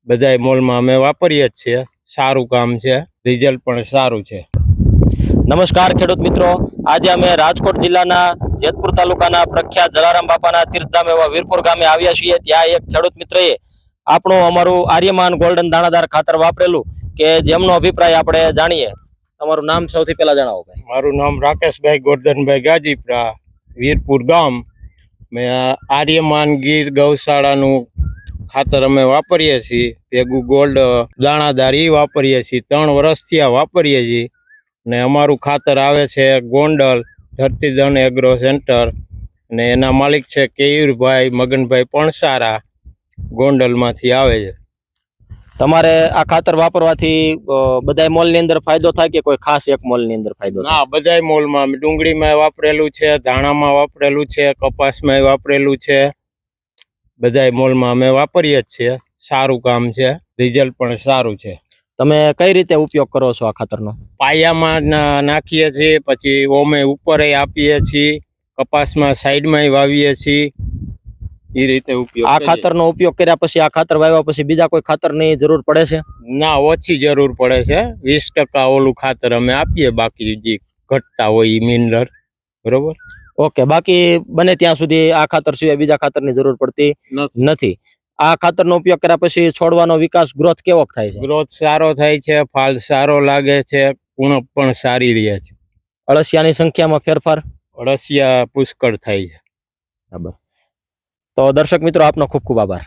બધાય મોલમાં અમે વાપરીએ જ છીએ. સારું કામ છે, રિઝલ્ટ પણ સારું છે. નમસ્કાર ખેડૂત મિત્રો, આજે અમે રાજકોટ જિલ્લાના જેતપુર તાલુકાના પ્રખ્યાત જલારામ બાપાના તીર્થધામ એવા વીરપુર ગામે આવ્યા છીએ. ત્યાં એક ખેડૂત મિત્રએ અમારું આર્યમાન ગોલ્ડન દાણાદાર ખાતર વાપરેલું કે જેમનો અભિપ્રાય આપણે જાણીએ. તમારું નામ સૌથી પહેલા જણાવો ભાઈ. મારું નામ રાકેશભાઈ ગોરધનભાઈ ગાજીપરા, વીરપુર ગામ. મેં આર્યમાન ગીર ગૌશાળાનું ખાતર અમે વાપરીએ છીએ. ભેગું ગોલ્ડ દાણાદાર ઈ વાપરીએ છીએ. 3 વર્ષથી આ વાપરીએ છીએ. ને અમારું ખાતર આવે છે ગોંડલ ધરતીધન એગ્રો સેન્ટર, ને એના માલિક છે કેયુરભાઈ મગનભાઈ પણસારા, ગોંડલમાંથી આવે છે. તમારે આ ખાતર વાપરવાથી બધાય મોલની અંદર ફાયદો થાય કે કોઈ ખાસ એક મોલની અંદર ફાયદો થાય? ના, બધાય મોલમાં. ડુંગળીમાં વાપરેલું છે, ધાણામાં વાપરેલું છે, કપાસમાં વાપરેલું છે. બધાય મોલમાં અમે વાપરીએ જ છીએ. સારું કામ છે, રિઝલ્ટ પણ સારું છે. તમે કઈ રીતે ઉપયોગ કરો છો આ ખાતરનો? પાયામાં નાખીએ છીએ, પછી ઓમે ઉપર આપીએ છીએ, કપાસમાં સાઈડમાં વાવીએ છીએ. એ રીતે ઉપયોગ. આ ખાતરનો ઉપયોગ કર્યા પછી, આ ખાતર વાવ્યા પછી બીજા કોઈ ખાતરની જરૂર પડે છે? ના, ઓછી જરૂર પડે છે. 20% ઓલું ખાતર અમે આપીએ, બાકી જે ઘટતા હોય એ મિનરલ. બરોબર, ઓકે. બાકી બને ત્યાં સુધી આ ખાતર સિવાય બીજા ખાતરની જરૂર પડતી નથી. આ ખાતરનો ઉપયોગ કર્યા પછી છોડવાનો વિકાસ, ગ્રોથ કેવો થાય છે? ગ્રોથ સારો થાય છે, ફાલ સારો લાગે છે, ઉણપ પણ સારી રહે છે. અળસિયાની સંખ્યામાં ફેરફાર? અળસિયા પુષ્કળ થાય છે. બરાબર. તો દર્શક મિત્રો, આપનો ખૂબ ખૂબ આભાર.